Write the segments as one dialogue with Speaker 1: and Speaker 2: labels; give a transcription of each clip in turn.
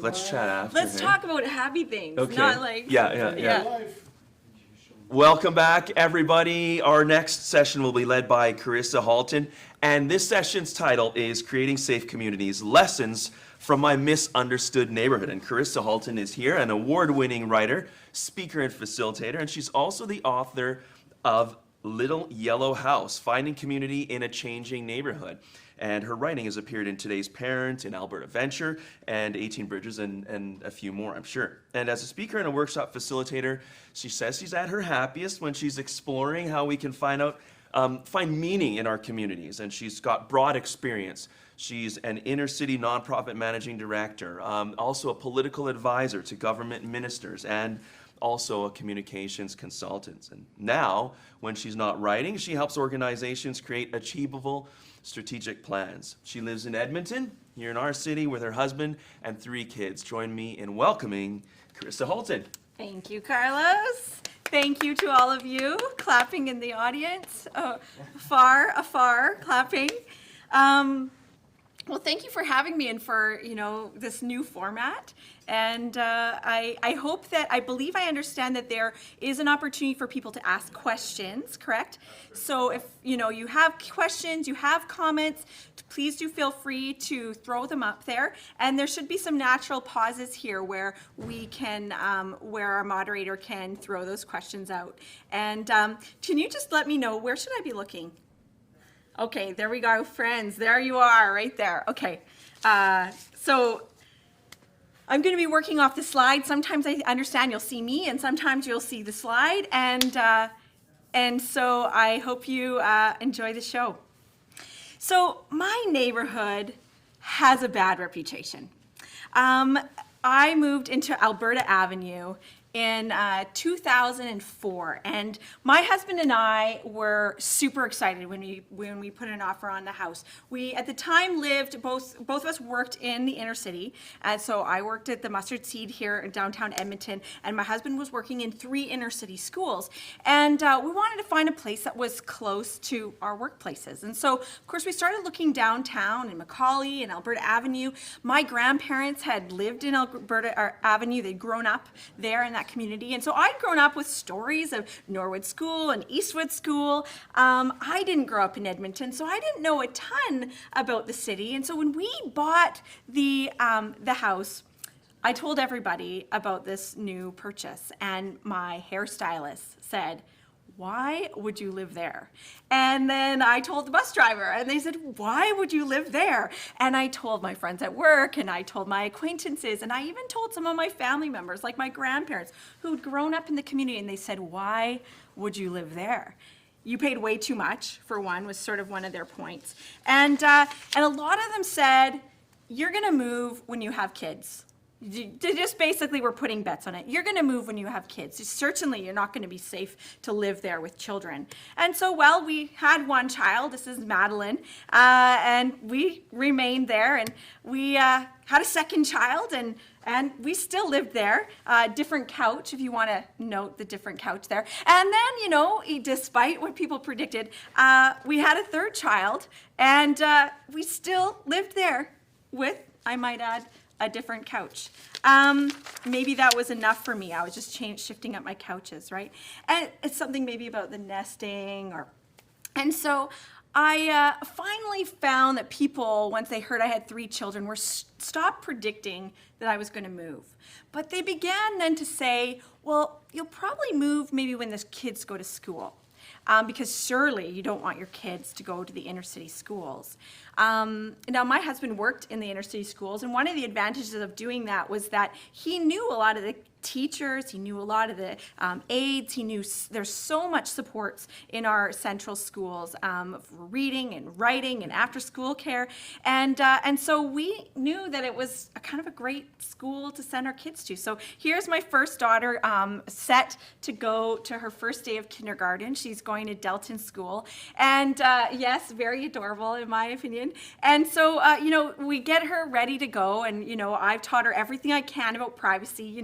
Speaker 1: Let's chat after.
Speaker 2: Let's talk about happy things,
Speaker 1: Okay.
Speaker 2: not like...
Speaker 1: Yeah. Welcome back, everybody. Our next session will be led by Carissa Halton, and this session's title is Creating Safe Communities, Lessons from My Misunderstood Neighborhood. And Carissa Halton is here, an award-winning writer, speaker, and facilitator, and she's also the author of Little Yellow House, Finding Community in a Changing Neighborhood. And her writing has appeared in Today's Parent, in Alberta Venture, and 18 Bridges, and a few more, I'm sure. And as a speaker and a workshop facilitator, she says she's at her happiest when she's exploring how we can find meaning in our communities. And she's got broad experience. She's an inner city nonprofit managing director, also a political advisor to government ministers, and also a communications consultant. And now, when she's not writing, she helps organizations create achievable strategic plans. She lives in Edmonton, here in our city, with her husband and 3 kids. Join me in welcoming Carissa Halton.
Speaker 2: Thank you, Carlos. Thank you to all of you clapping in the audience, afar, clapping. Well, thank you for having me and for, this new format. And I hope that, I believe I understand that there is an opportunity for people to ask questions, correct? So if, you have questions, you have comments, please do feel free to throw them up there. And there should be some natural pauses here where we can, where our moderator can throw those questions out. And can you just let me know, where should I be looking? Okay, there we go, friends. There you are, right there. Okay, so I'm going to be working off the slide. Sometimes I understand you'll see me, and sometimes you'll see the slide, and so I hope you enjoy the show. So my neighborhood has a bad reputation. I moved into Alberta Avenue in 2004, and my husband and I were super excited when we put an offer on the house. We at the time lived, both of us worked in the inner city, and so I worked at the Mustard Seed here in downtown Edmonton, and my husband was working in 3 inner city schools, and we wanted to find a place that was close to our workplaces. And so of course we started looking downtown in Macaulay and Alberta Avenue. My grandparents had lived in Alberta Avenue. They'd grown up there in that community. And so I'd grown up with stories of Norwood School and Eastwood School. I didn't grow up in Edmonton, so I didn't know a ton about the city. And so when we bought the house, I told everybody about this new purchase. And my hairstylist said, "Why would you live there?" And then I told the bus driver, and they said, "Why would you live there?" And I told my friends at work, and I told my acquaintances, and I even told some of my family members, like my grandparents, who'd grown up in the community, and they said, "Why would you live there? You paid way too much," for one, was sort of one of their points. And a lot of them said, "You're gonna move when you have kids." They just basically were putting bets on it. You're going to move when you have kids. Certainly, you're not going to be safe to live there with children. And so, well, we had one child. This is Madeline. And we remained there. And we had a second child. And we still lived there. Different couch, if you want to note the different couch there. And then, despite what people predicted, we had a third child. And we still lived there with, I might add, a different couch. Maybe that was enough for me. I was just shifting up my couches, right? And it's something maybe about the nesting and so I finally found that people, once they heard I had 3 children, were stopped predicting that I was going to move. But they began then to say, "Well, you'll probably move maybe when the kids go to school. Because surely you don't want your kids to go to the inner city schools." Now, my husband worked in the inner city schools, and one of the advantages of doing that was that he knew a lot of the teachers, he knew a lot of the aides, he knew there's so much supports in our central schools for reading and writing and after school care, and so we knew that it was a kind of a great school to send our kids to. So here's my first daughter set to go to her first day of kindergarten. She's going to Delton School. And yes, very adorable in my opinion. And so, we get her ready to go. And, I've taught her everything I can about privacy,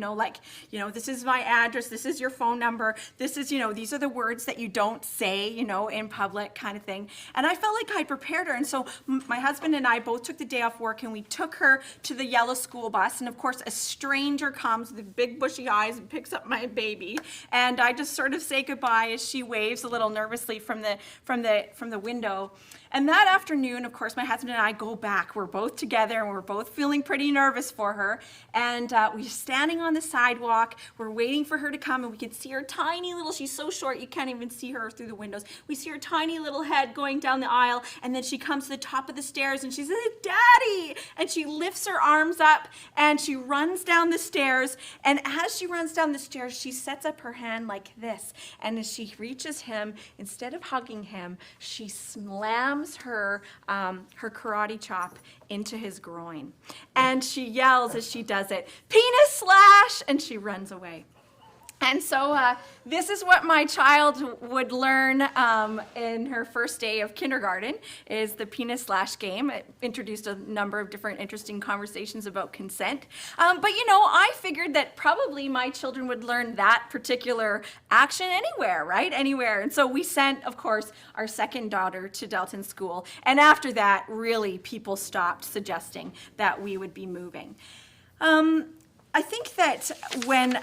Speaker 2: this is my address, this is your phone number, this is, these are the words that you don't say, in public kind of thing. And I felt like I'd prepared her. And so my husband and I both took the day off work and we took her to the yellow school bus. And of course, a stranger comes with big bushy eyes and picks up my baby. And I just sort of say goodbye as she waves a little nervously from the window. And that afternoon, of course, my husband and I go back. We're both together and we're both feeling pretty nervous for her. And we're standing on the sidewalk. We're waiting for her to come and we can see her tiny little, she's so short you can't even see her through the windows. We see her tiny little head going down the aisle, and then she comes to the top of the stairs and she says, "Daddy!" And she lifts her arms up and she runs down the stairs. And as she runs down the stairs, she sets up her hand like this. And as she reaches him, instead of hugging him, she slams her karate chop into his groin. And she yells as she does it, "Penis slash!" And she runs away. And so this is what my child would learn in her first day of kindergarten, is the penis slash game. It introduced a number of different interesting conversations about consent. But I figured that probably my children would learn that particular action anywhere, right? Anywhere. And so we sent, of course, our second daughter to Delton School. And after that, really, people stopped suggesting that we would be moving. I think that when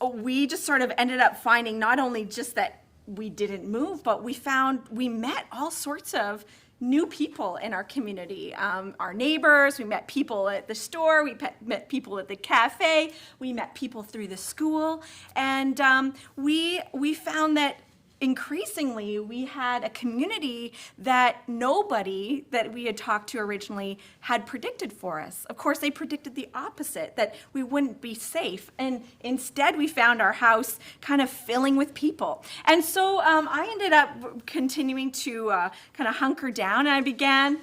Speaker 2: we just sort of ended up finding not only just that we didn't move, but we met all sorts of new people in our community. Our neighbors, we met people at the store, we met people at the cafe, we met people through the school, and we found that increasingly, we had a community that nobody that we had talked to originally had predicted for us. Of course, they predicted the opposite, that we wouldn't be safe. And instead, we found our house kind of filling with people. And so I ended up continuing to kind of hunker down, and I began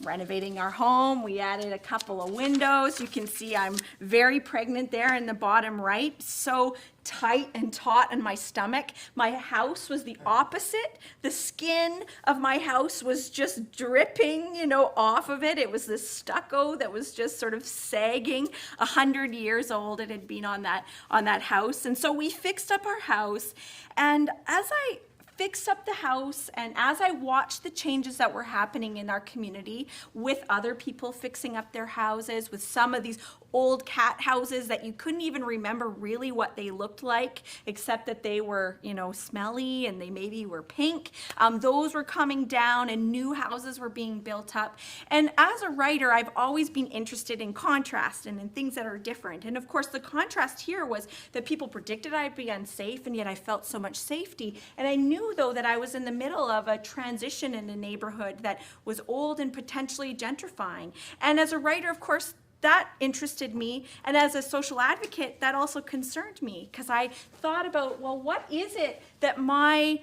Speaker 2: renovating our home. We added a couple of windows. You can see I'm very pregnant there in the bottom right, so tight and taut in my stomach. My house was the opposite. The skin of my house was just dripping, off of it. It was the stucco that was just sort of sagging. 100 years old it had been on that house. And so we fixed up our house. And as I fixed up the house, and as I watched the changes that were happening in our community with other people fixing up their houses, with some of these old cat houses that you couldn't even remember really what they looked like, except that they were, smelly and they maybe were pink. Those were coming down and new houses were being built up. And as a writer, I've always been interested in contrast and in things that are different. And of course, the contrast here was that people predicted I'd be unsafe, and yet I felt so much safety. And I knew, though, that I was in the middle of a transition in a neighborhood that was old and potentially gentrifying. And as a writer, of course, that interested me, and as a social advocate, that also concerned me, because I thought about, well, what is it that my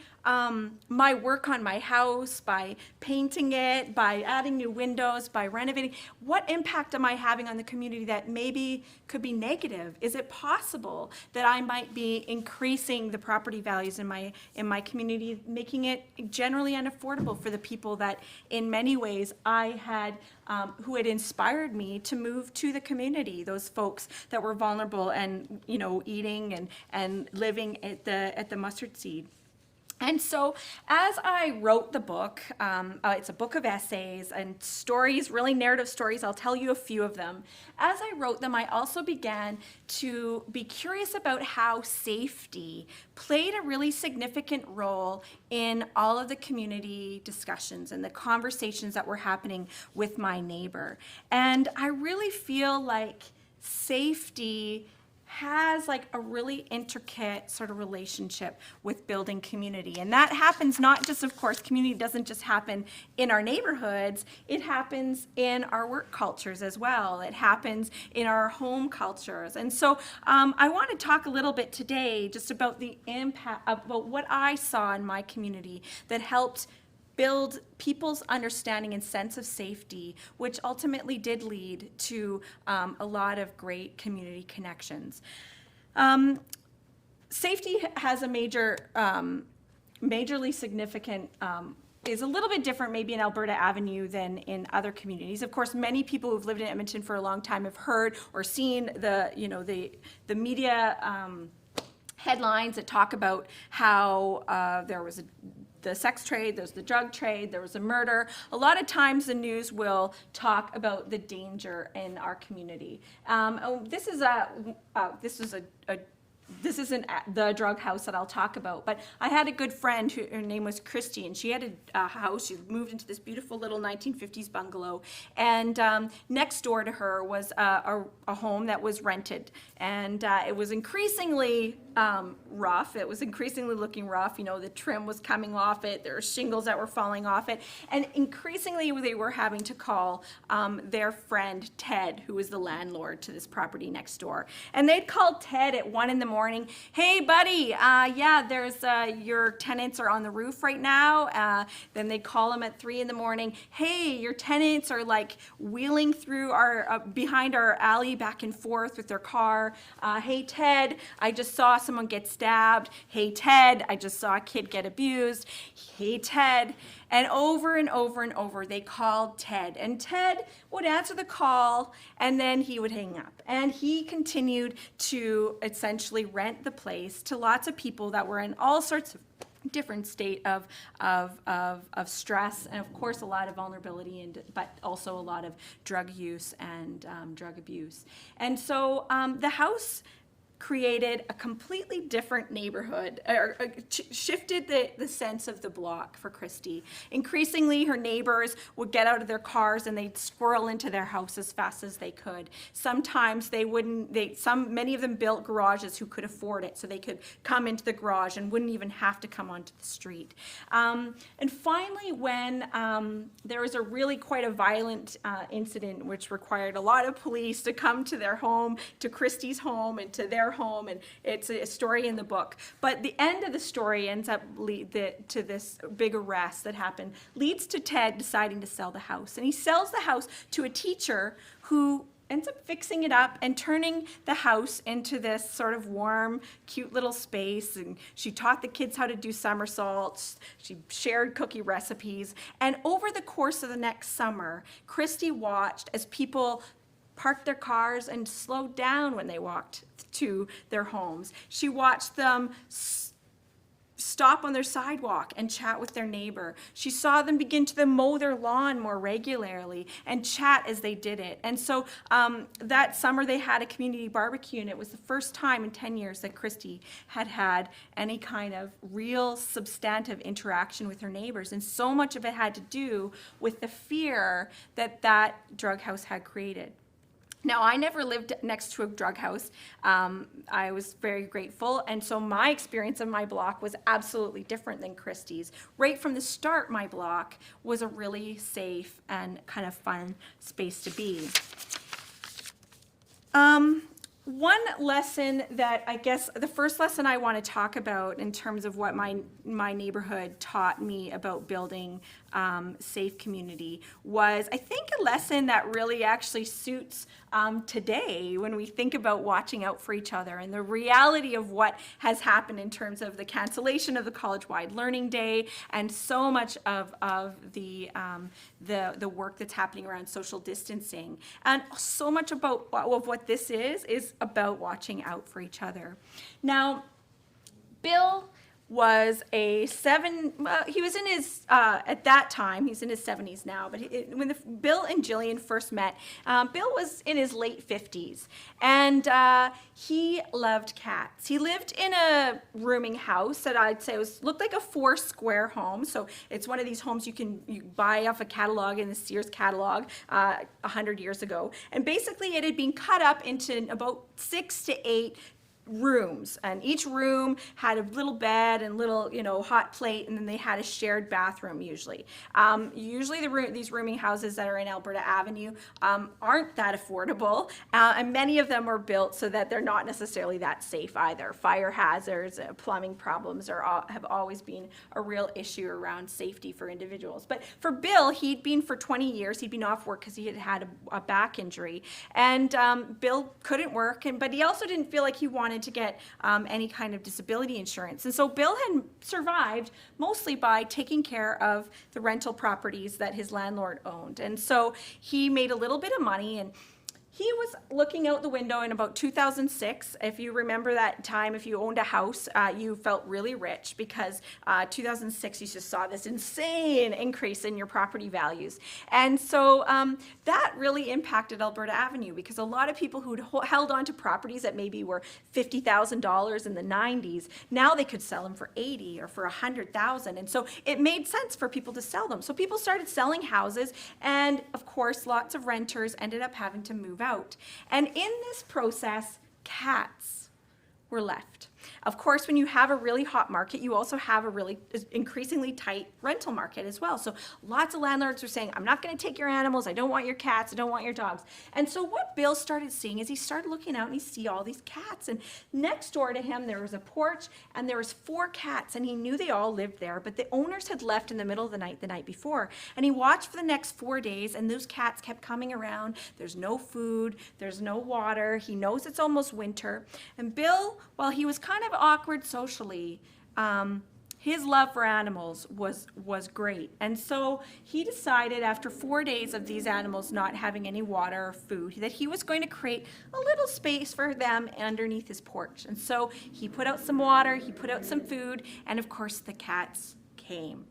Speaker 2: work on my house, by painting it, by adding new windows, by renovating, what impact am I having on the community that maybe could be negative? Is it possible that I might be increasing the property values in my community, making it generally unaffordable for the people that in many ways I had, who had inspired me to move to the community, those folks that were vulnerable and, eating and living at the mustard seed. And so as I wrote the book, it's a book of essays and stories, really narrative stories. I'll tell you a few of them. As I wrote them, I also began to be curious about how safety played a really significant role in all of the community discussions and the conversations that were happening with my neighbor. And I really feel like safety has like a really intricate sort of relationship with building community. And that happens not just, of course, community doesn't just happen in our neighborhoods, it happens in our work cultures as well. It happens in our home cultures. And so I want to talk a little bit today just about the impact, about what I saw in my community that helped build people's understanding and sense of safety, which ultimately did lead to a lot of great community connections. Safety has a major majorly significant is a little bit different maybe in Alberta Avenue than in other communities. Of course, many people who've lived in Edmonton for a long time have heard or seen the media headlines that talk about how there was the sex trade, there's the drug trade, there was a murder. A lot of times the news will talk about the danger in our community. This isn't the drug house that I'll talk about, but I had a good friend who, her name was Christy, and she had a house. She moved into this beautiful little 1950s bungalow, and next door to her was a home that was rented, and it was increasingly rough. It was increasingly looking rough. You know, the trim was coming off it. There were shingles that were falling off it, and increasingly they were having to call their friend Ted, who was the landlord to this property next door, and they'd call Ted at 1 a.m. Hey, buddy, yeah, there's your tenants are on the roof right now. Then they call him at 3 a.m. Hey, your tenants are like wheeling through our behind our alley back and forth with their car. Hey, Ted, I just saw someone get stabbed. Hey, Ted, I just saw a kid get abused. Hey, Ted. And over and over and over, they called Ted. And Ted would answer the call, and then he would hang up. And he continued to essentially rent the place to lots of people that were in all sorts of different state of stress, and of course a lot of vulnerability, but also a lot of drug use and drug abuse. And so the house created a completely different neighborhood, or shifted the sense of the block for Christy. Increasingly, her neighbors would get out of their cars and they'd squirrel into their house as fast as they could. Sometimes they wouldn't, many of them built garages who could afford it, so they could come into the garage and wouldn't even have to come onto the street. And finally, when there was a really quite a violent incident which required a lot of police to come to their home, to Christy's home and to their home, and it's a story in the book. But the end of the story ends up to this big arrest that happened, leads to Ted deciding to sell the house. And he sells the house to a teacher who ends up fixing it up and turning the house into this sort of warm, cute little space. And she taught the kids how to do somersaults. She shared cookie recipes. And over the course of the next summer, Christy watched as people parked their cars and slowed down when they walked to their homes. She watched them stop on their sidewalk and chat with their neighbor. She saw them begin to mow their lawn more regularly and chat as they did it. And so that summer they had a community barbecue, and it was the first time in 10 years that Christy had had any kind of real substantive interaction with her neighbors. And so much of it had to do with the fear that that drug house had created. Now, I never lived next to a drug house. I was very grateful, and so my experience of my block was absolutely different than Christy's. Right from the start, my block was a really safe and kind of fun space to be. One lesson that I guess the first lesson I want to talk about in terms of what my neighborhood taught me about building safe community was, I think, a lesson that really actually suits today when we think about watching out for each other and the reality of what has happened in terms of the cancellation of the college-wide learning day and so much of the work that's happening around social distancing. And so much of what this is about watching out for each other. Now, Bill was he was in his, at that time, he's in his 70s now, but when Bill and Jillian first met, Bill was in his late 50s, and he loved cats. He lived in a rooming house that I'd say looked like a 4-square home, so it's one of these homes you buy off a catalog in the Sears catalog 100 years ago, and basically it had been cut up into about 6 to 8 rooms, and each room had a little bed and little, hot plate, and then they had a shared bathroom usually. These rooming houses that are in Alberta Avenue aren't that affordable, and many of them are built so that they're not necessarily that safe either. Fire hazards, plumbing problems have always been a real issue around safety for individuals. But for Bill, he'd been for 20 years, he'd been off work because he had a back injury, and Bill couldn't work, but he also didn't feel like he wanted wanted to get any kind of disability insurance. And so Bill had survived mostly by taking care of the rental properties that his landlord owned. And so he made a little bit of money, and he was looking out the window in about 2006. If you remember that time, if you owned a house, you felt really rich because 2006, you just saw this insane increase in your property values. And so that really impacted Alberta Avenue, because a lot of people who'd held on to properties that maybe were $50,000 in the 90s, now they could sell them for 80 or for 100,000. And so it made sense for people to sell them. So people started selling houses, and of course, lots of renters ended up having to move out. And in this process, cats were left. Of course, when you have a really hot market, you also have a really increasingly tight rental market as well. So lots of landlords were saying, I'm not going to take your animals. I don't want your cats. I don't want your dogs. And so what Bill started seeing is he started looking out and he see all these cats. And next door to him, there was a porch and there was 4 cats, and he knew they all lived there, but the owners had left in the middle of the night before. And he watched for the next 4 days, and those cats kept coming around. There's no food. There's no water. He knows it's almost winter. And Bill, while he was kind of awkward socially, his love for animals was great. And so he decided, after 4 days of these animals not having any water or food, that he was going to create a little space for them underneath his porch. And so he put out some water, he put out some food, and of course the cats came.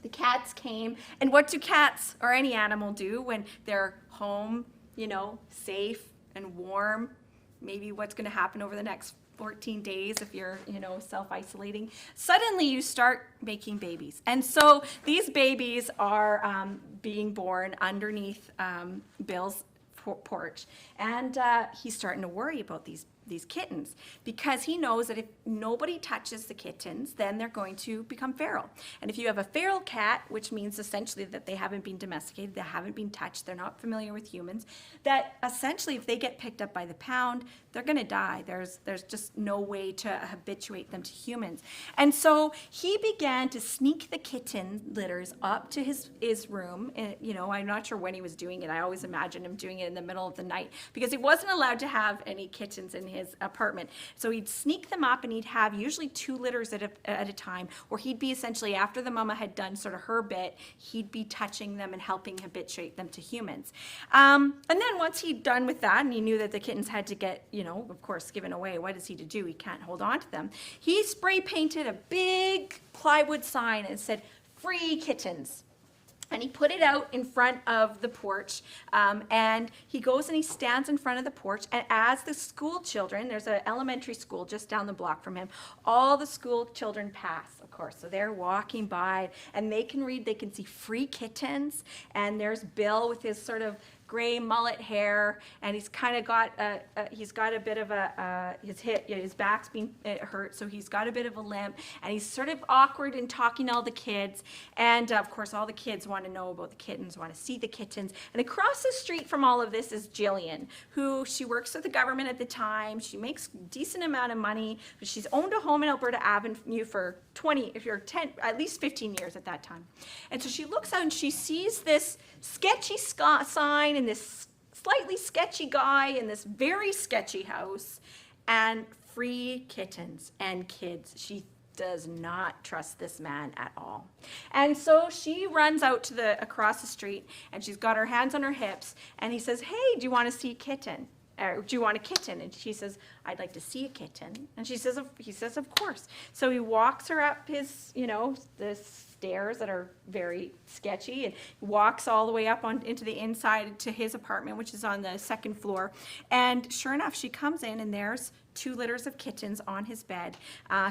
Speaker 2: The cats came, and what do cats or any animal do when they're home, safe and warm? Maybe what's going to happen over the next 14 days if you're, self-isolating. Suddenly you start making babies. And so these babies are being born underneath Bill's porch. And he's starting to worry about these kittens, because he knows that if nobody touches the kittens, then they're going to become feral. And if you have a feral cat, which means essentially that they haven't been domesticated, they haven't been touched, they're not familiar with humans, that essentially if they get picked up by the pound, they're going to die. There's just no way to habituate them to humans. And so he began to sneak the kitten litters up to his room. And, I'm not sure when he was doing it. I always imagined him doing it in the middle of the night, because he wasn't allowed to have any kittens in his apartment. So he'd sneak them up, and he'd have usually 2 litters at a time, where he'd be essentially, after the mama had done sort of her bit, he'd be touching them and helping habituate them to humans. And then once he'd done with that, and he knew that the kittens had to get, of course, given away, what is he to do? He can't hold on to them. He spray painted a big plywood sign and said, "Free kittens." And he put it out in front of the porch, and he goes and he stands in front of the porch, and as the school children, there's an elementary school just down the block from him, all the school children pass, of course. So they're walking by, and they can read, they can see "free kittens," and there's Bill with his sort of gray mullet hair, and he's kind of got a bit of his back's being hurt, so he's got a bit of a limp, and he's sort of awkward in talking to all the kids. And of course, all the kids want to know about the kittens, want to see the kittens. And across the street from all of this is Jillian, who she works with the government at the time. She makes a decent amount of money, but she's owned a home in Alberta Avenue for 10, at least 15 years at that time. And so she looks out and she sees this sketchy sign and this slightly sketchy guy in this very sketchy house, and free kittens and kids. She does not trust this man at all. And so she runs out to across the street, and she's got her hands on her hips, and he says, "Hey, do you want to see a kitten? Or do you want a kitten?" And she says, "I'd like to see a kitten." And he says, "Of course." So he walks her up his, the stairs that are very sketchy, and walks all the way up into the inside to his apartment, which is on the 2nd floor. And sure enough, she comes in, and there's 2 litters of kittens on his bed.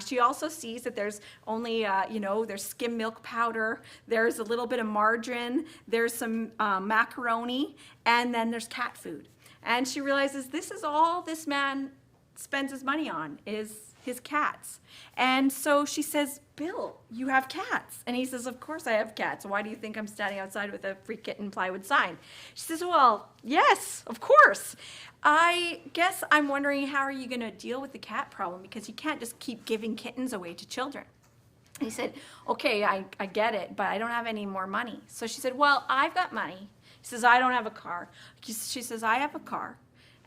Speaker 2: She also sees that there's only, there's skim milk powder, there's a little bit of margarine, there's some macaroni, and then there's cat food. And she realizes this is all this man spends his money on, is his cats. And so she says, "Bill, you have cats." And he says, "Of course I have cats. Why do you think I'm standing outside with a free kitten plywood sign?" She says, "Well, yes, of course. I guess I'm wondering, how are you going to deal with the cat problem? Because you can't just keep giving kittens away to children." And he said, "Okay, I get it, but I don't have any more money." So she said, "Well, I've got money." He says, "I don't have a car." She says, "I have a car.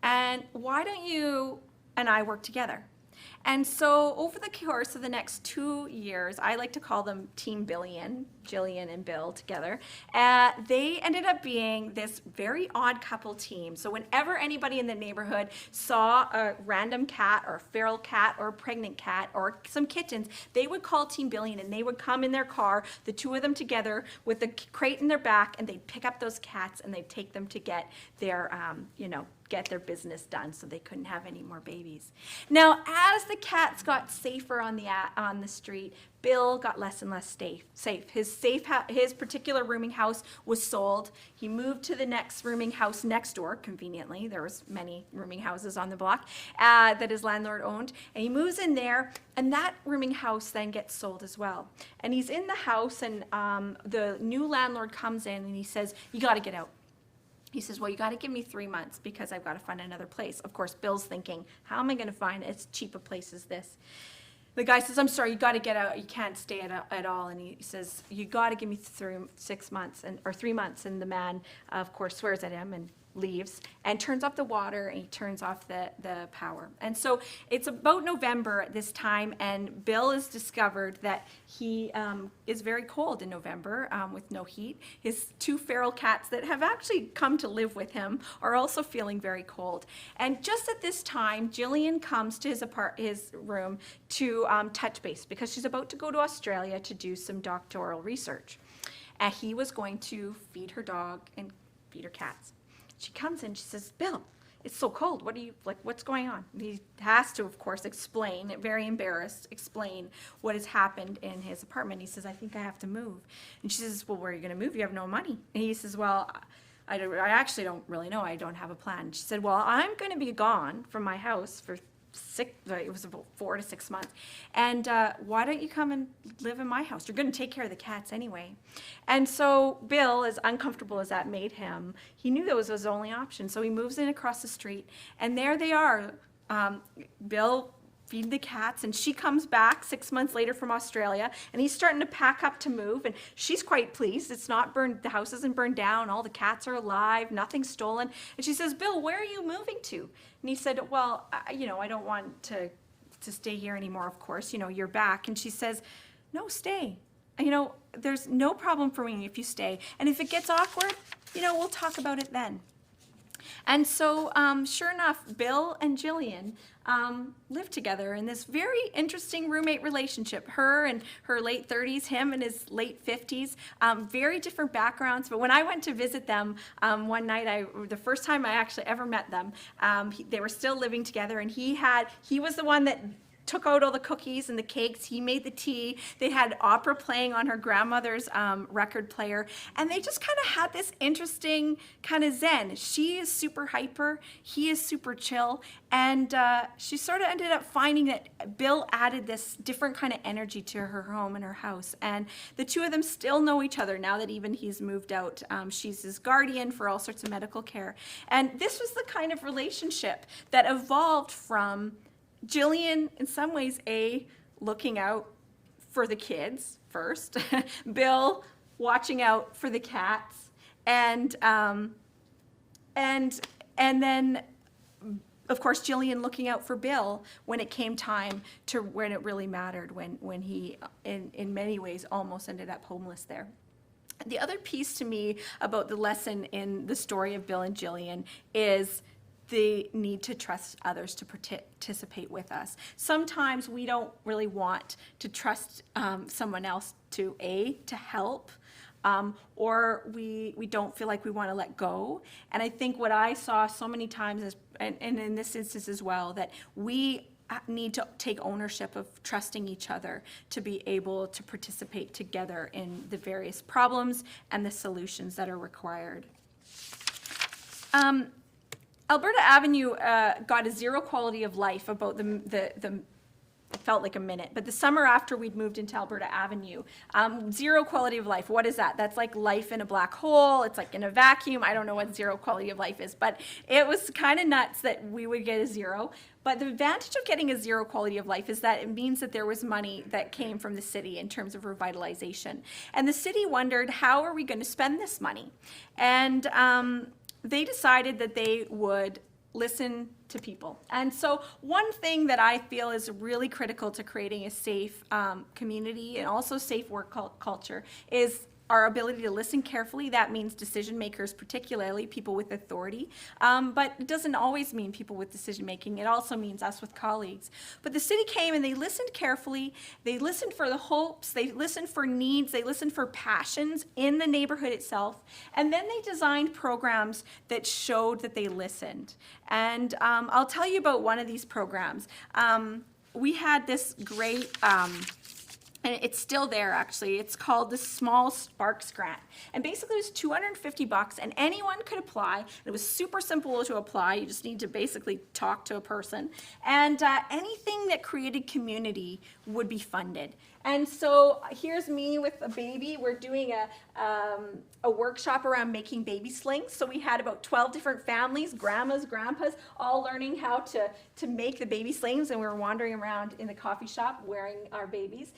Speaker 2: And why don't you and I worked together. And so over the course of the next 2 years, I like to call them Team Billion, Jillian and Bill together, they ended up being this very odd couple team. So whenever anybody in the neighborhood saw a random cat or a feral cat or a pregnant cat or some kittens, they would call Team Billion, and they would come in their car, the two of them together with the crate in their back, and they'd pick up those cats and they'd take them to get their, get their business done, so they couldn't have any more babies. Now, as the cats got safer on the street, Bill got less and less safe. His particular rooming house was sold. He moved to the next rooming house next door, conveniently. There was many rooming houses on the block that his landlord owned. And he moves in there, and that rooming house then gets sold as well. And he's in the house, and the new landlord comes in, and he says, "You got to get out." He says, "Well, you got to give me 3 months because I've got to find another place." Of course, Bill's thinking, how am I going to find as cheap a place as this? The guy says, "I'm sorry, you got to get out. You can't stay at all." And he says, "You got to give me 3 months." And the man, of course, swears at him and leaves and turns off the water, and he turns off the power. And so it's about November at this time, and Bill has discovered that he is very cold in November with no heat. His 2 feral cats that have actually come to live with him are also feeling very cold. And just at this time, Jillian comes to his room to touch base because she's about to go to Australia to do some doctoral research. And he was going to feed her dog and feed her cats. She comes in, she says, "Bill, it's so cold. What's going on?" He has to, of course, explain, very embarrassed, explain what has happened in his apartment. He says, "I think I have to move." And she says, "Well, where are you going to move? You have no money." And he says, "Well, I actually don't really know. I don't have a plan." She said, "Well, I'm going to be gone from my house for it was about 4 to 6 months. And why don't you come and live in my house? You're going to take care of the cats anyway." And so Bill, as uncomfortable as that made him, he knew that was his only option. So he moves in across the street, and there they are. Bill feed the cats, and she comes back 6 months later from Australia, and he's starting to pack up to move, and she's quite pleased. It's not burned, the house isn't burned down, all the cats are alive, nothing's stolen. And she says, "Bill, where are you moving to?" And he said, "Well, I don't want to stay here anymore, of course, you're back." And she says, "No, stay. There's no problem for me if you stay. And if it gets awkward, we'll talk about it then." And so, sure enough, Bill and Jillian lived together in this very interesting roommate relationship. Her in her late 30s, him in his late 50s, very different backgrounds. But when I went to visit them one night, the first time I actually ever met them, they were still living together, and he was the one that took out all the cookies and the cakes. He made the tea. They had opera playing on her grandmother's record player. And they just kind of had this interesting kind of zen. She is super hyper. He is super chill. And she sort of ended up finding that Bill added this different kind of energy to her home and her house. And the two of them still know each other now that even he's moved out. She's his guardian for all sorts of medical care. And this was the kind of relationship that evolved from Jillian, in some ways, looking out for the kids first, Bill watching out for the cats, and then, of course, Jillian looking out for Bill when it came time to when it really mattered, when he, in many ways, almost ended up homeless there. The other piece to me about the lesson in the story of Bill and Jillian is the need to trust others to participate with us. Sometimes we don't really want to trust someone else to help, or we don't feel like we want to let go. And I think what I saw so many times is, and in this instance as well, that we need to take ownership of trusting each other to be able to participate together in the various problems and the solutions that are required. Alberta Avenue got a 0 quality of life about it felt like a minute, but the summer after we'd moved into Alberta Avenue, 0 quality of life. What is that? That's like life in a black hole. It's like in a vacuum. I don't know what 0 quality of life is, but it was kind of nuts that we would get a 0. But the advantage of getting a 0 quality of life is that it means that there was money that came from the city in terms of revitalization. And the city wondered, how are we going to spend this money? And they decided that they would listen to people. And so one thing that I feel is really critical to creating a safe community and also safe work culture is our ability to listen carefully. That means decision makers, particularly people with authority, but it doesn't always mean people with decision making. It also means us with colleagues. But the city came and they listened carefully. They listened for the hopes. They listened for needs. They listened for passions in the neighborhood itself. And then they designed programs that showed that they listened. And I'll tell you about one of these programs. We had this great and it's still there actually. It's called the Small Sparks Grant. And basically it was $250 and anyone could apply. It was super simple to apply. You just need to basically talk to a person. And anything that created community would be funded. And so here's me with a baby. We're doing a workshop around making baby slings. So we had about 12 different families, grandmas, grandpas, all learning how to make the baby slings. And we were wandering around in the coffee shop wearing our babies.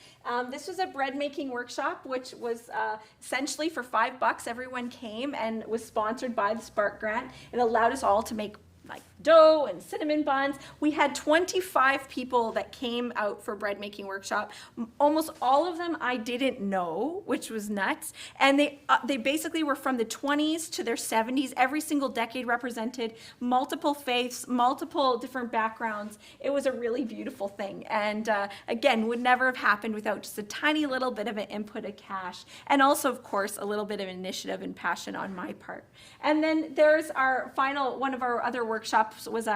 Speaker 2: This was a bread making workshop, which was essentially for $5. Everyone came and was sponsored by the Spark Grant. It allowed us all to make like dough and cinnamon buns. We had 25 people that came out for bread making workshop. Almost all of them I didn't know, which was nuts. And they basically were from the 20s to their 70s. Every single decade represented multiple faiths, multiple different backgrounds. It was a really beautiful thing. And again, would never have happened without just a tiny little bit of an input of cash. And also, of course, a little bit of initiative and passion on my part. And then there's our final, one of our other workshops was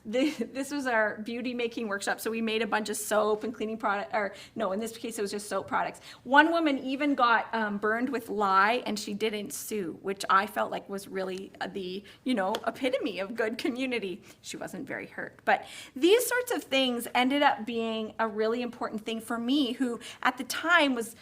Speaker 2: this was our beauty making workshop. So we made a bunch of soap and cleaning product, or no, in this case it was just soap products. One woman even got burned with lye and she didn't sue, which I felt like was really the, epitome of good community. She wasn't very hurt. But these sorts of things ended up being a really important thing for me, who at the time was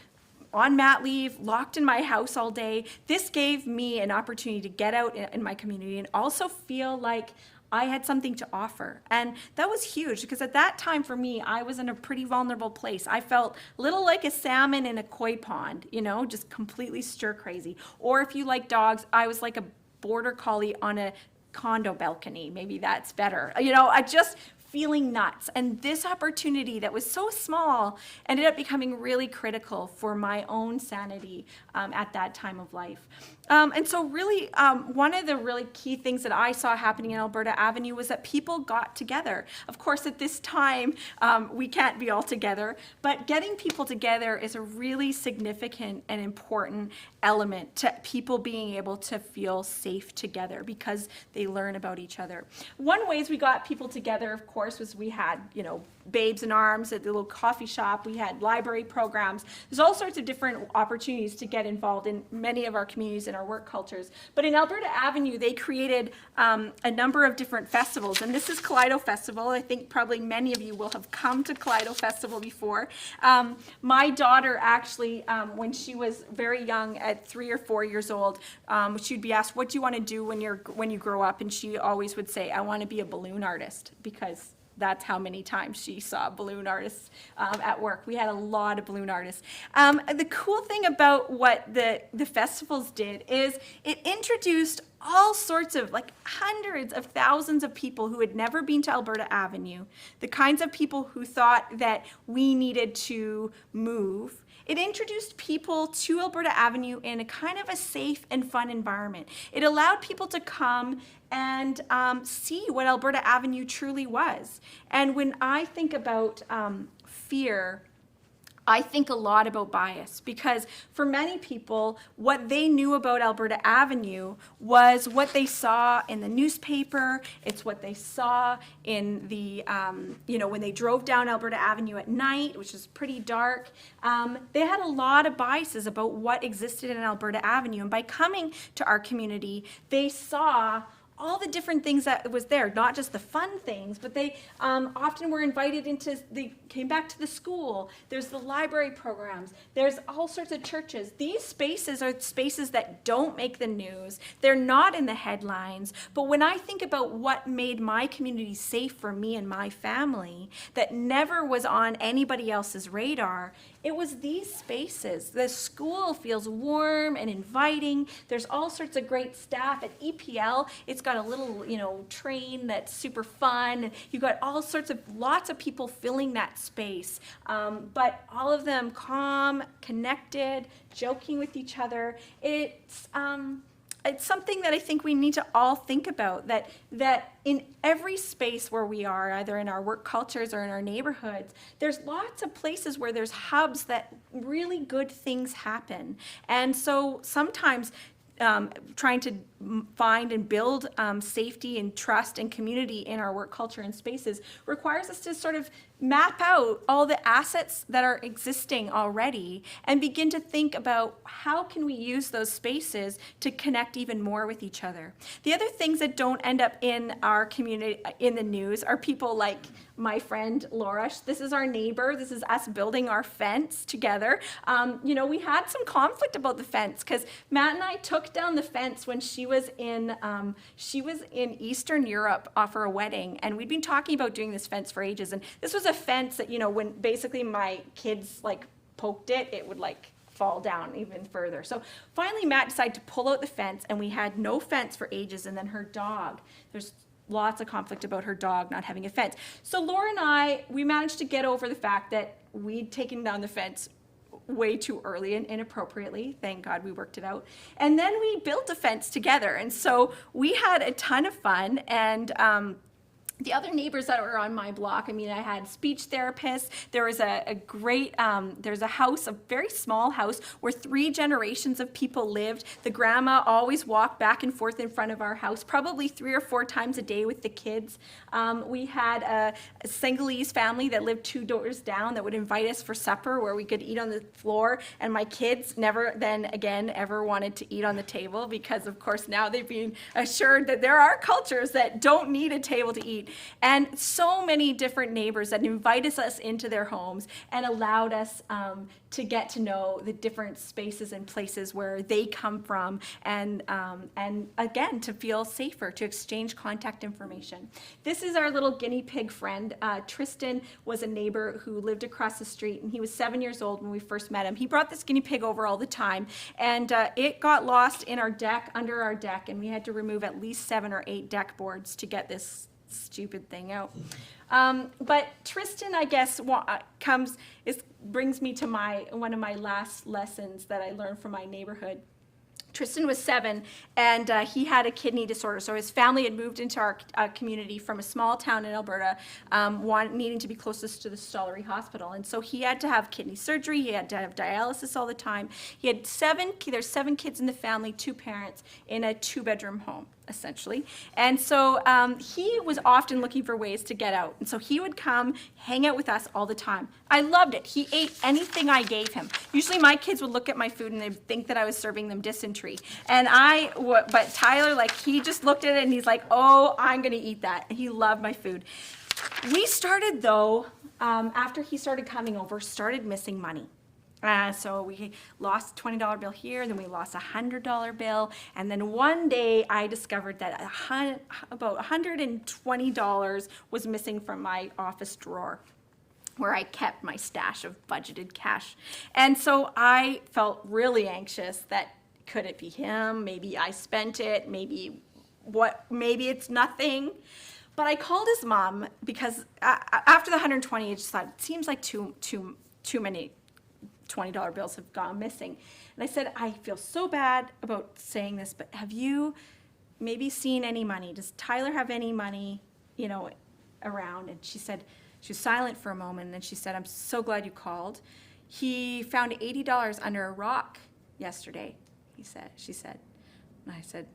Speaker 2: on mat leave, locked in my house all day. This gave me an opportunity to get out in my community and also feel like I had something to offer. And that was huge because at that time for me, I was in a pretty vulnerable place. I felt a little like a salmon in a koi pond, just completely stir crazy. Or if you like dogs, I was like a border collie on a condo balcony. Maybe that's better. I just feeling nuts. And this opportunity that was so small ended up becoming really critical for my own sanity at that time of life. And so really, one of the really key things that I saw happening in Alberta Avenue was that people got together. Of course, at this time, we can't be all together, but getting people together is a really significant and important element to people being able to feel safe together because they learn about each other. One ways we got people together, of course, was we had, Babes in Arms at the little coffee shop. We had library programs. There's all sorts of different opportunities to get involved in many of our communities and our work cultures. But in Alberta Avenue, they created a number of different festivals. And this is Kaleido Festival. I think probably many of you will have come to Kaleido Festival before. My daughter actually, when she was very young, at 3 or 4 years old, she'd be asked, what do you want to do when you grow up? And she always would say, I want to be a balloon artist, because that's how many times she saw balloon artists at work. We had a lot of balloon artists. The cool thing about what the festivals did is it introduced all sorts of, hundreds of thousands of people who had never been to Alberta Avenue, the kinds of people who thought that we needed to move. It introduced people to Alberta Avenue in a kind of a safe and fun environment. It allowed people to come and see what Alberta Avenue truly was. And when I think about fear, I think a lot about bias, because for many people, what they knew about Alberta Avenue was what they saw in the newspaper. It's what they saw in the, when they drove down Alberta Avenue at night, which is pretty dark. They had a lot of biases about what existed in Alberta Avenue. And by coming to our community, they saw all the different things that was there, not just the fun things, but they often were invited they came back to the school. There's the library programs. There's all sorts of churches. These spaces are spaces that don't make the news. They're not in the headlines. But when I think about what made my community safe for me and my family, that never was on anybody else's radar, it was these spaces. The school feels warm and inviting. There's all sorts of great staff at EPL. It's got a little, train that's super fun. You've got lots of people filling that space. But all of them calm, connected, joking with each other. It's something that I think we need to all think about, that in every space where we are, either in our work cultures or in our neighborhoods, there's lots of places where there's hubs that really good things happen. And so sometimes trying to find and build safety and trust and community in our work culture and spaces requires us to sort of map out all the assets that are existing already and begin to think about how can we use those spaces to connect even more with each other. The other things that don't end up in our community in the news are people like my friend Laura. This is our neighbor. This is us building our fence together. We had some conflict about the fence because Matt and I took down the fence when she was in Eastern Europe for a wedding, and we'd been talking about doing this fence for ages. And this was a fence that, when basically my kids poked it, it would fall down even further. So finally Matt decided to pull out the fence, and we had no fence for ages. And then her dog, there's lots of conflict about her dog not having a fence. So Laura and we managed to get over the fact that we'd taken down the fence way too early and inappropriately. Thank God we worked it out. And then we built a fence together. And so we had a ton of fun. And the other neighbors that were on my block, I had speech therapists. There was a great, there's a house, a very small house where 3 generations of people lived. The grandma always walked back and forth in front of our house, probably 3 or 4 times a day with the kids. We had a Senegalese family that lived 2 doors down that would invite us for supper where we could eat on the floor. And my kids never then again ever wanted to eat on the table because, of course, now they've been assured that there are cultures that don't need a table to eat. And so many different neighbors that invited us into their homes and allowed us to get to know the different spaces and places where they come from, and again, to feel safer, to exchange contact information. This is our little guinea pig friend. Tristan was a neighbor who lived across the street, and he was 7 years old when we first met him. He brought this guinea pig over all the time, and it got lost in our deck, under our deck, and we had to remove at least 7 or 8 deck boards to get this stupid thing out. But Tristan, I guess, brings me to one of my last lessons that I learned from my neighborhood. Tristan was 7, and he had a kidney disorder. So his family had moved into our community from a small town in Alberta, needing to be closest to the Stollery Hospital. And so he had to have kidney surgery. He had to have dialysis all the time. He had there's 7 kids in the family, 2 parents, in a 2-bedroom home, essentially. And so he was often looking for ways to get out. And so he would come hang out with us all the time. I loved it. He ate anything I gave him. Usually my kids would look at my food and they'd think that I was serving them dysentery. And but Tyler, he just looked at it and he's like, oh, I'm going to eat that. And he loved my food. We started, though, after he started coming over, started missing money. So we lost a $20 bill here, then we lost a $100 bill, and then one day I discovered that about $120 was missing from my office drawer where I kept my stash of budgeted cash. And so I felt really anxious that could it be him? Maybe I spent it, maybe it's nothing. But I called his mom because after the 120, I just thought, it seems like too many $20 bills have gone missing. And I said, I feel so bad about saying this, but have you maybe seen any money? Does Tyler have any money, around? And she was silent for a moment, and then she said, I'm so glad you called. He found $80 under a rock yesterday, she said. And I said,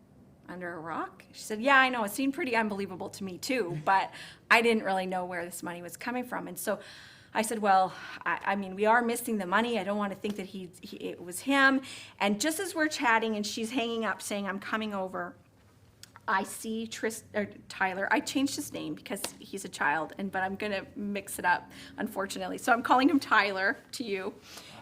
Speaker 2: under a rock? She said, yeah, I know. It seemed pretty unbelievable to me too, but I didn't really know where this money was coming from. And so I said, well, we are missing the money. I don't want to think that it was him. And just as we're chatting and she's hanging up saying, I'm coming over, I see Tyler. I changed his name because he's a child, but I'm going to mix it up, unfortunately. So I'm calling him Tyler to you.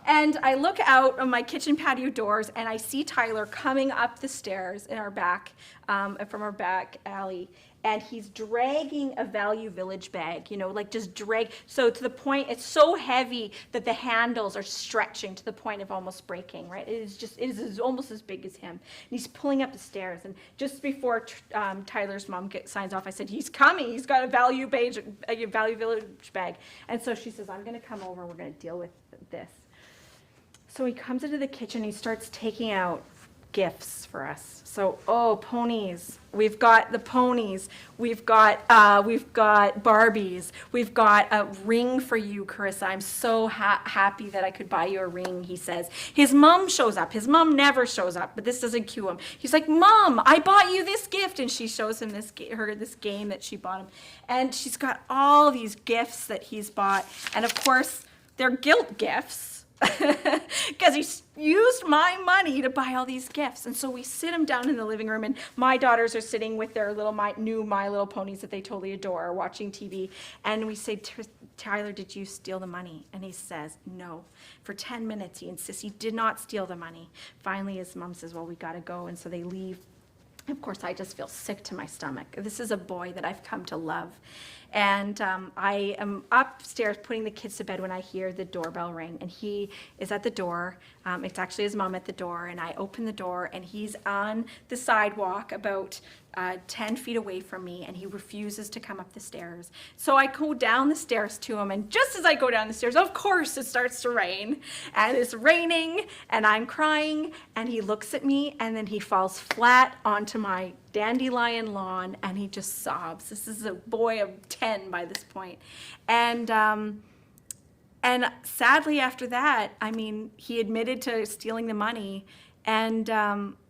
Speaker 2: And I look out on my kitchen patio doors, and I see Tyler coming up the stairs in our back, from our back alley. and he's dragging a Value Village bag, like just drag. So to the point, it's so heavy that the handles are stretching to the point of almost breaking, right? It is almost as big as him. And he's pulling up the stairs. And just before Tyler's mom signs off, I said, he's coming. He's got a Value Village bag. And so she says, I'm going to come over and we're going to deal with this. So he comes into the kitchen, he starts taking out gifts for us. So, ponies. We've got the ponies. We've got Barbies. We've got a ring for you, Carissa. I'm so happy that I could buy you a ring, he says. His mom shows up. His mom never shows up, but this doesn't cue him. He's like, Mom, I bought you this gift. And she shows him this game that she bought him. And she's got all these gifts that he's bought. And of course, they're guilt gifts. Because he used my money to buy all these gifts. And so we sit him down in the living room, and my daughters are sitting with their new My Little Ponies that they totally adore, watching TV. And we say, Tyler, did you steal the money? And he says, no. For 10 minutes, he insists he did not steal the money. Finally, his mom says, well, we got to go. And so they leave. Of course, I just feel sick to my stomach. This is a boy that I've come to love. And I am upstairs putting the kids to bed when I hear the doorbell ring. And he is at the door. It's actually his mom at the door. And I open the door, and he's on the sidewalk about 10 feet away from me, and he refuses to come up the stairs. So I go down the stairs to him, and just as I go down the stairs, of course, it starts to rain. And it's raining, and I'm crying, and he looks at me, and then he falls flat onto my dandelion lawn, and he just sobs. This is a boy of 10 by this point. And sadly after that, he admitted to stealing the money, and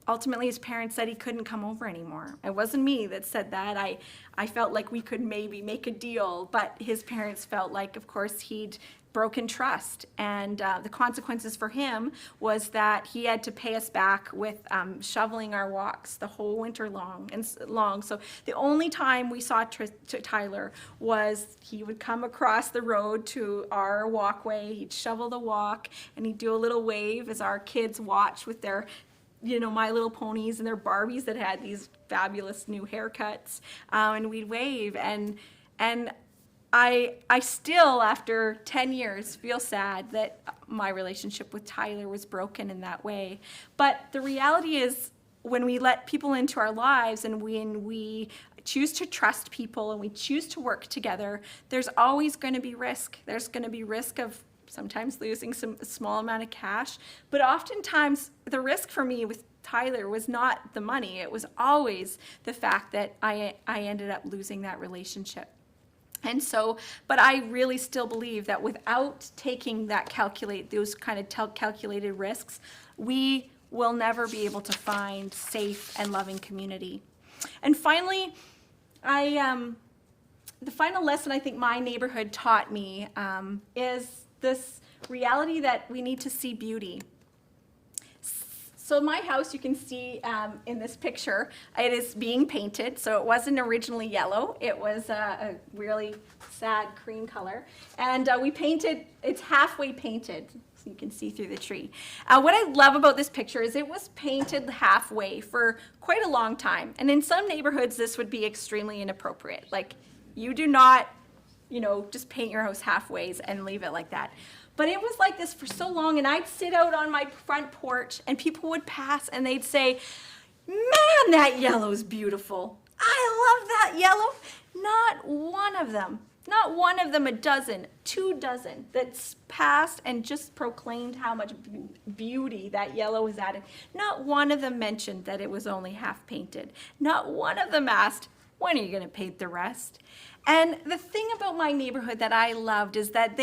Speaker 2: ultimately his parents said he couldn't come over anymore. It wasn't me that said that. I felt like we could maybe make a deal, but his parents felt like, of course, he'd broken trust. And the consequences for him was that he had to pay us back with shoveling our walks the whole winter long. So the only time we saw Tyler was he would come across the road to our walkway, he'd shovel the walk, and he'd do a little wave as our kids watched with their My Little Ponies and their Barbies that had these fabulous new haircuts, and we'd wave. And I still, after 10 years, feel sad that my relationship with Tyler was broken in that way. But the reality is, when we let people into our lives and when we choose to trust people and we choose to work together, there's always going to be risk. There's going to be risk of sometimes losing a small amount of cash, but oftentimes the risk for me with Tyler was not the money. It was always the fact that I ended up losing that relationship. And so, but I really still believe that without taking those kind of calculated risks, we will never be able to find safe and loving community. And finally, the final lesson I think my neighborhood taught me is this reality that we need to see beauty. So my house, you can see in this picture, it is being painted. So it wasn't originally yellow. It was a really sad cream color. And we painted, it's halfway painted, so you can see through the tree. What I love about this picture is it was painted halfway for quite a long time. And in some neighborhoods, this would be extremely inappropriate. Like, you do not, just paint your house halfway and leave it like that. But it was like this for so long, and I'd sit out on my front porch, and people would pass, and they'd say, man, that yellow's beautiful. I love that yellow. Not one of them, a dozen, 2 dozen, that's passed and just proclaimed how much beauty that yellow was added. Not one of them mentioned that it was only half painted. Not one of them asked, when are you going to paint the rest? And the thing about my neighborhood that I loved is that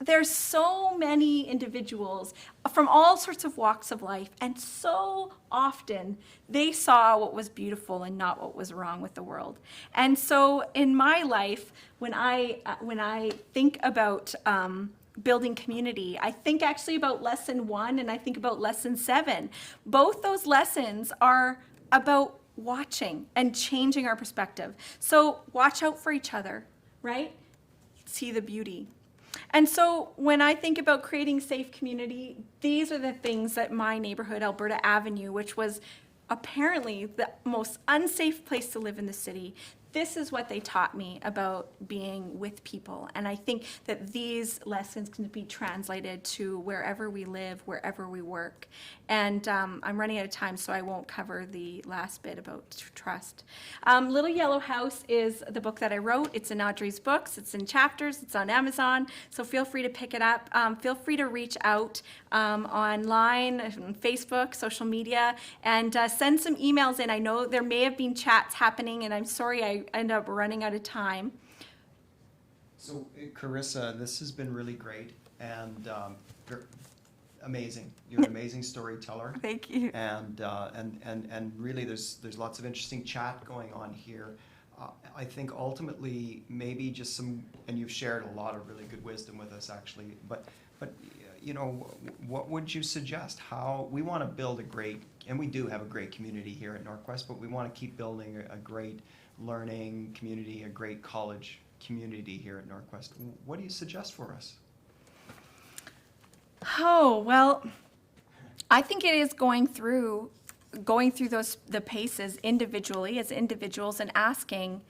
Speaker 2: there's so many individuals from all sorts of walks of life, and so often they saw what was beautiful and not what was wrong with the world. And so in my life, when I think about building community, I think actually about lesson 1 and I think about lesson 7. Both those lessons are about watching and changing our perspective. So watch out for each other, right? See the beauty. And so when I think about creating safe community, these are the things that my neighborhood, Alberta Avenue, which was apparently the most unsafe place to live in the city, this is what they taught me about being with people. And I think that these lessons can be translated to wherever we live, wherever we work. And I'm running out of time, so I won't cover the last bit about trust. Little Yellow House is the book that I wrote. It's in Audrey's books. It's in chapters. It's on Amazon. So feel free to pick it up. Feel free to reach out online, on Facebook, social media, and send some emails in. I know there may have been chats happening, and I'm sorry I ended up running out of time.
Speaker 3: So, Carissa, this has been really great and you're amazing. You're an amazing storyteller.
Speaker 2: Thank you.
Speaker 3: And really, there's lots of interesting chat going on here. I think ultimately, maybe just some, and you've shared a lot of really good wisdom with us, actually. But you know, what would you suggest? How we want to build a great, and we do have a great community here at Norquest, but we want to keep building a great learning community, a great college community here at Norquest. What do you suggest for us?
Speaker 2: Oh, well, I think it is going through the paces individually as individuals and asking,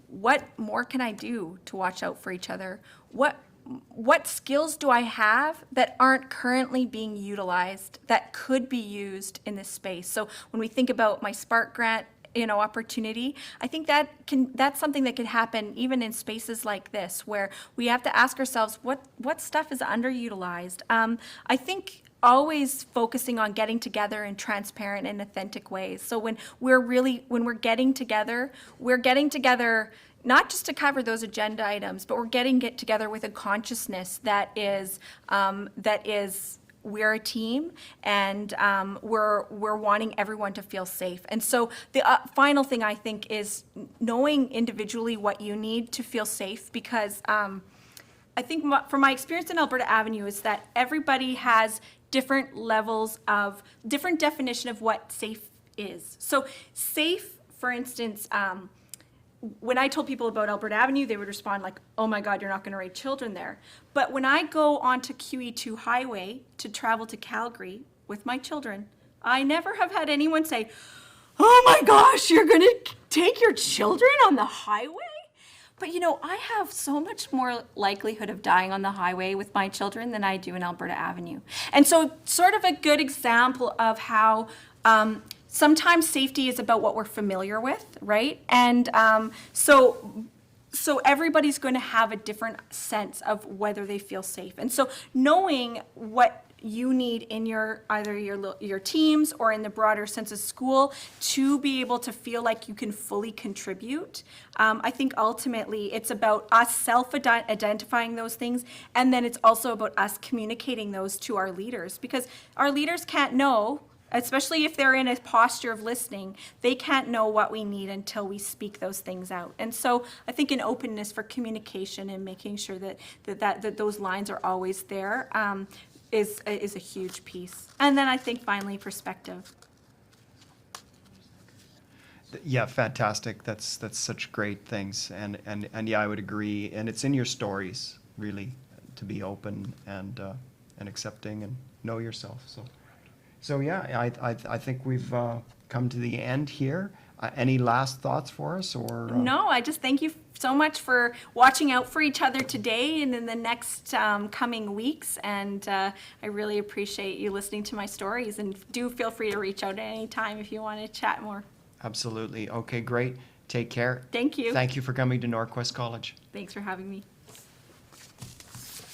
Speaker 2: what more can I do to watch out for each other? What skills do I have that aren't currently being utilized that could be used in this space? So when we think about my Spark Grant, opportunity, I think that's something that could happen even in spaces like this, where we have to ask ourselves what stuff is underutilized. I think always focusing on getting together in transparent and authentic ways. So when we're getting together not just to cover those agenda items, but we're getting together with a consciousness that is we're a team, and we're wanting everyone to feel safe. And so the final thing I think is knowing individually what you need to feel safe, because I think from my experience in Alberta Avenue is that everybody has different levels of, different definition of what safe is. So safe, for instance, when I told people about Alberta Avenue, they would respond like, oh my God, you're not gonna raise children there. But when I go onto QE2 highway to travel to Calgary with my children, I never have had anyone say, oh my gosh, you're gonna take your children on the highway? But I have so much more likelihood of dying on the highway with my children than I do in Alberta Avenue. And so sort of a good example of how sometimes safety is about what we're familiar with, right? And so everybody's going to have a different sense of whether they feel safe. And so knowing what you need in either your teams or in the broader sense of school to be able to feel like you can fully contribute. I think ultimately it's about us self-identifying those things, and then it's also about us communicating those to our leaders, because our leaders can't know, especially if they're in a posture of listening, they can't know what we need until we speak those things out. And so I think an openness for communication and making sure that those lines are always there is a huge piece. And then I think finally perspective.
Speaker 3: Yeah, fantastic. That's such great things, and yeah, I would agree. And it's in your stories, really, to be open and accepting and know yourself. So yeah, I think we've come to the end here. Any last thoughts for us, or?
Speaker 2: No, I just thank you so much for watching out for each other today and in the next coming weeks. And I really appreciate you listening to my stories. And do feel free to reach out at any time if you want to chat more.
Speaker 3: Absolutely. Okay, great. Take care.
Speaker 2: Thank you.
Speaker 3: Thank you for coming to Norquest College.
Speaker 2: Thanks for having me.